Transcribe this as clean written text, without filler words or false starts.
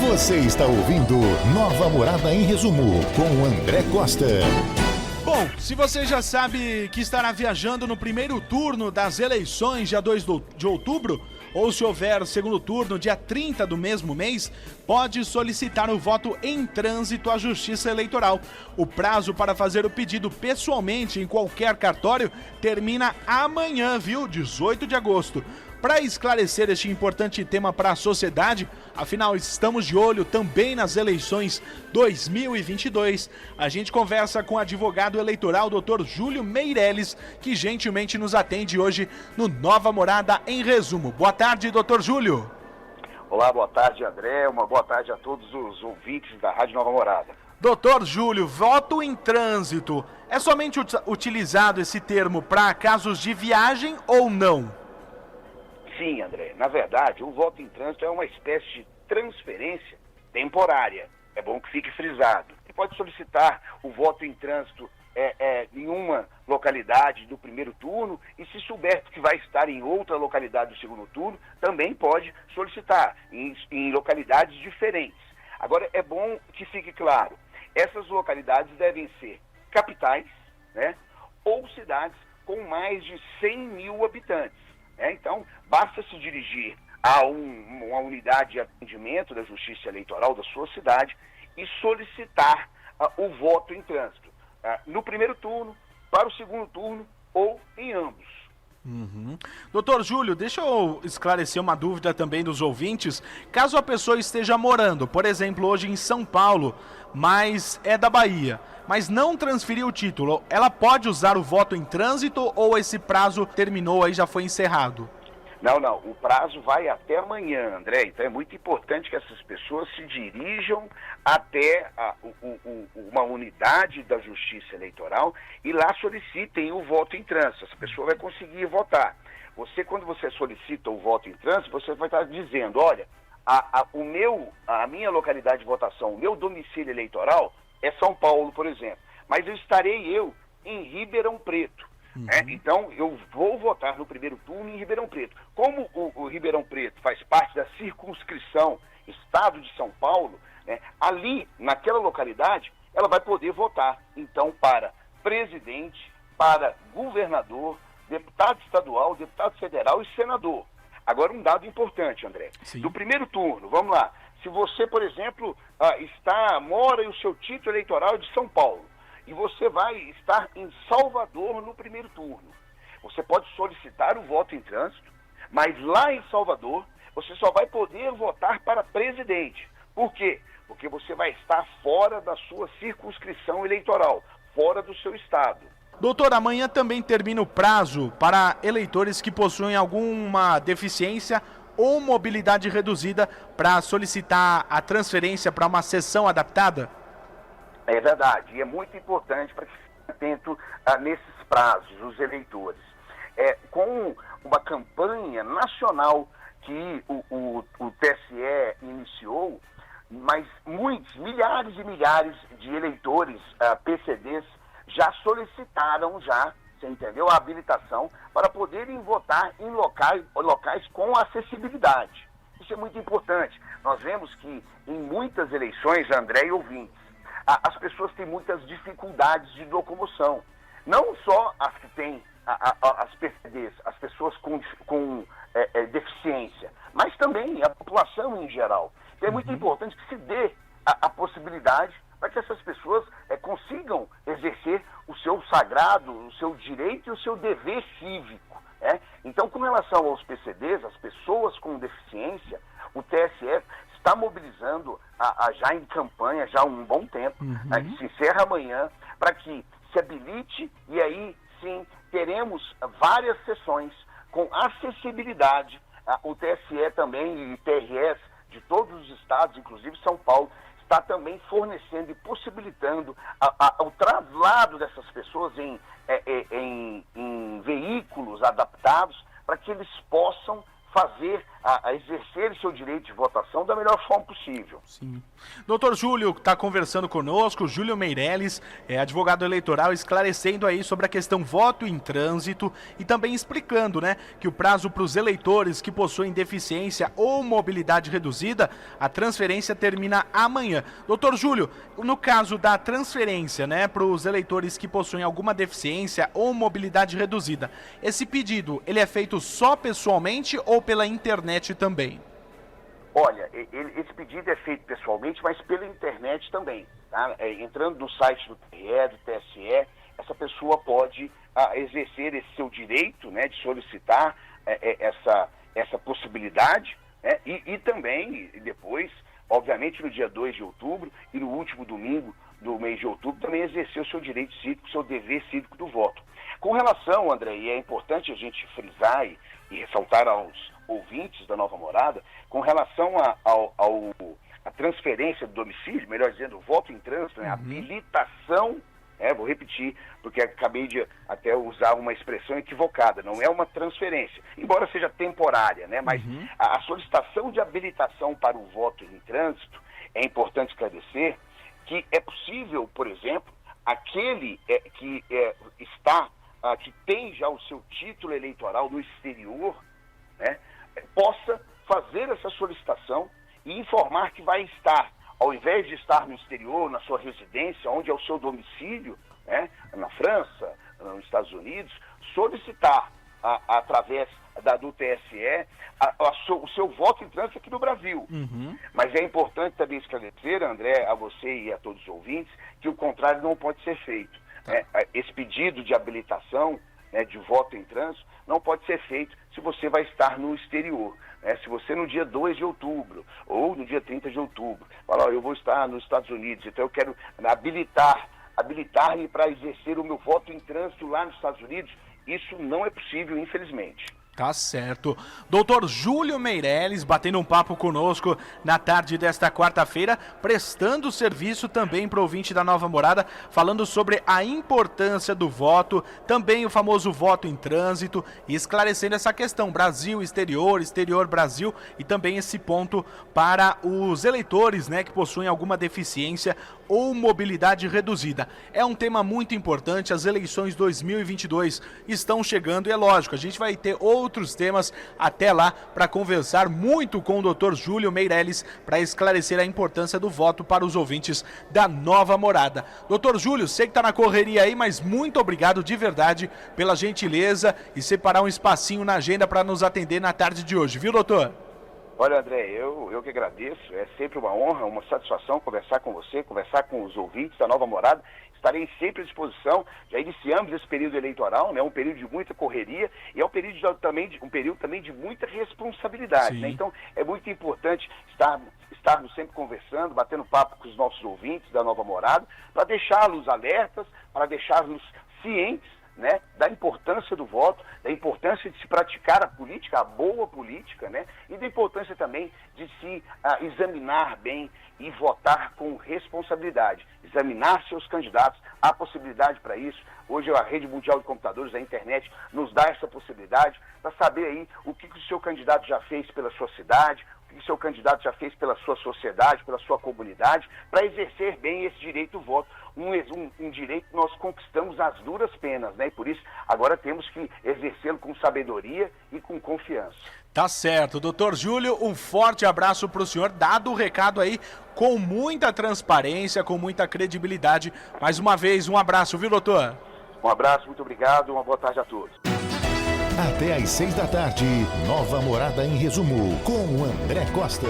Você está ouvindo Nova Morada em Resumo, com André Costa. Bom, se você já sabe que estará viajando no primeiro turno das eleições, dia 2 de outubro, ou se houver segundo turno, dia 30 do mesmo mês, pode solicitar o voto em trânsito à Justiça Eleitoral. O prazo para fazer o pedido pessoalmente em qualquer cartório termina amanhã, 18 de agosto. Para esclarecer este importante tema para a sociedade, afinal estamos de olho também nas eleições 2022, a gente conversa com o advogado eleitoral Dr. Júlio Meirelles, que gentilmente nos atende hoje no Nova Morada em Resumo. Boa tarde, Dr. Júlio. Olá, boa tarde, André. Uma boa tarde a todos os ouvintes da Rádio Nova Morada. Dr. Júlio, voto em trânsito, é somente utilizado esse termo para casos de viagem ou não? Sim, André. Na verdade, o voto em trânsito é uma espécie de transferência temporária. É bom que fique frisado. Você pode solicitar o voto em trânsito em uma localidade do primeiro turno e, se souber que vai estar em outra localidade do segundo turno, também pode solicitar em localidades diferentes. Agora, é bom que fique claro, essas localidades devem ser capitais, né, ou cidades com mais de 100 mil habitantes. Então, basta se dirigir a uma unidade de atendimento da Justiça Eleitoral da sua cidade e solicitar o voto em trânsito, no primeiro turno, para o segundo turno ou em ambos. Doutor Júlio, deixa eu esclarecer uma dúvida também dos ouvintes. Caso a pessoa esteja morando, por exemplo, hoje em São Paulo, mas é da Bahia, mas não transferiu o título, ela pode usar o voto em trânsito ou esse prazo terminou aí, já foi encerrado? Não, o prazo vai até amanhã, André. Então é muito importante que essas pessoas se dirijam até uma unidade da Justiça Eleitoral e lá solicitem o voto em trânsito. Essa pessoa vai conseguir votar. Quando você solicita o voto em trânsito, você vai estar dizendo, olha, a minha localidade de votação, o meu domicílio eleitoral é São Paulo, por exemplo, mas estarei em Ribeirão Preto. Então, eu vou votar no primeiro turno em Ribeirão Preto. Como o Ribeirão Preto faz parte da circunscrição Estado de São Paulo, ali, naquela localidade, ela vai poder votar, então, para presidente, para governador, deputado estadual, deputado federal e senador. Agora, um dado importante, André. Sim. Do primeiro turno, vamos lá. Se você, por exemplo, mora e o seu título eleitoral é de São Paulo, e você vai estar em Salvador no primeiro turno. Você pode solicitar o voto em trânsito, mas lá em Salvador, você só vai poder votar para presidente. Por quê? Porque você vai estar fora da sua circunscrição eleitoral, fora do seu estado. Doutor, amanhã também termina o prazo para eleitores que possuem alguma deficiência ou mobilidade reduzida para solicitar a transferência para uma sessão adaptada? É verdade, e é muito importante para que fiquem atentos nesses prazos, os eleitores. Com uma campanha nacional que o TSE iniciou, mas milhares e milhares de eleitores PCDs já solicitaram, você entendeu, a habilitação para poderem votar em locais com acessibilidade. Isso é muito importante. Nós vemos que em muitas eleições, André e ouvintes, as pessoas têm muitas dificuldades de locomoção. Não só as que têm as PCDs, as pessoas com deficiência, mas também a população em geral. Então é muito importante que se dê a possibilidade para que essas pessoas consigam exercer o seu sagrado, o seu direito e o seu dever cívico. Então, com relação aos PCDs, as pessoas com deficiência, o TSE está mobilizando já em campanha, já há um bom tempo, que se encerra amanhã, para que se habilite e aí sim teremos várias sessões com acessibilidade. O TSE também e TRS de todos os estados, inclusive São Paulo, está também fornecendo e possibilitando o traslado dessas pessoas em veículos adaptados para que eles possam fazer a exercer seu direito de votação da melhor forma possível. Sim. Doutor Júlio está conversando conosco, Júlio Meirelles, advogado eleitoral, esclarecendo aí sobre a questão voto em trânsito e também explicando, né, que o prazo para os eleitores que possuem deficiência ou mobilidade reduzida, a transferência termina amanhã. Doutor Júlio, no caso da transferência, né, para os eleitores que possuem alguma deficiência ou mobilidade reduzida, esse pedido, ele é feito só pessoalmente ou pela internet também? Olha, esse pedido é feito pessoalmente, mas pela internet também. Tá? Entrando no site do TRE, do TSE, essa pessoa pode exercer esse seu direito, né, de solicitar essa possibilidade, né, e também, depois, obviamente, no dia 2 de outubro e no último domingo do mês de outubro, também exercer o seu direito cívico, o seu dever cívico do voto. Com relação, André, e é importante a gente frisar e ressaltar aos ouvintes da Nova Morada, com relação à transferência do domicílio, melhor dizendo, o voto em trânsito, né, a habilitação, vou repetir, porque acabei de até usar uma expressão equivocada, não é uma transferência, embora seja temporária, né, mas a solicitação de habilitação para o voto em trânsito, é importante esclarecer que é possível, por exemplo, aquele que tem já o seu título eleitoral no exterior, né, possa fazer essa solicitação e informar que vai estar, ao invés de estar no exterior, na sua residência, onde é o seu domicílio, né, na França, nos Estados Unidos, solicitar através do TSE o seu voto em trânsito aqui no Brasil. Mas é importante também esclarecer, André, a você e a todos os ouvintes, que o contrário não pode ser feito. Esse pedido de habilitação, né, de voto em trânsito não pode ser feito se você vai estar no exterior. Se você no dia 2 de outubro ou no dia 30 de outubro fala, eu vou estar nos Estados Unidos, então eu quero habilitar-me para exercer o meu voto em trânsito lá nos Estados Unidos, isso não é possível, infelizmente. Tá certo. Doutor Júlio Meirelles batendo um papo conosco na tarde desta quarta-feira, prestando serviço também para o ouvinte da Nova Morada, falando sobre a importância do voto, também o famoso voto em trânsito e esclarecendo essa questão Brasil, exterior, exterior, Brasil e também esse ponto para os eleitores, né, que possuem alguma deficiência ou mobilidade reduzida. É um tema muito importante, as eleições 2022 estão chegando e é lógico, a gente vai ter outros temas até lá para conversar muito com o Dr. Júlio Meirelles para esclarecer a importância do voto para os ouvintes da Nova Morada. Dr. Júlio, sei que está na correria aí, mas muito obrigado de verdade pela gentileza e separar um espacinho na agenda para nos atender na tarde de hoje, viu, doutor? Olha, André, eu que agradeço, é sempre uma honra, uma satisfação conversar com você, conversar com os ouvintes da Nova Morada. Estarei sempre à disposição. Já iniciamos esse período eleitoral, né? Um período de muita correria e é um período também de muita responsabilidade. Né? Então, é muito importante estarmos sempre conversando, batendo papo com os nossos ouvintes da Nova Morada, para deixá-los alertas, para deixá-los cientes, né, da importância do voto, da importância de se praticar a política, a boa política, né, e da importância também de se examinar bem e votar com responsabilidade, examinar seus candidatos. Há possibilidade para isso. Hoje a rede mundial de computadores, a internet, nos dá essa possibilidade para saber aí o que o seu candidato já fez pela sua cidade, o que o seu candidato já fez pela sua sociedade, pela sua comunidade, para exercer bem esse direito do voto. Um direito que nós conquistamos às duras penas, né? E por isso agora temos que exercê-lo com sabedoria e com confiança. Tá certo. Doutor Júlio, um forte abraço para o senhor, dado o recado aí, com muita transparência, com muita credibilidade. Mais uma vez, um abraço, viu, doutor? Um abraço, muito obrigado, uma boa tarde a todos. Até às 6 da tarde, Nova Morada em Resumo, com André Costa.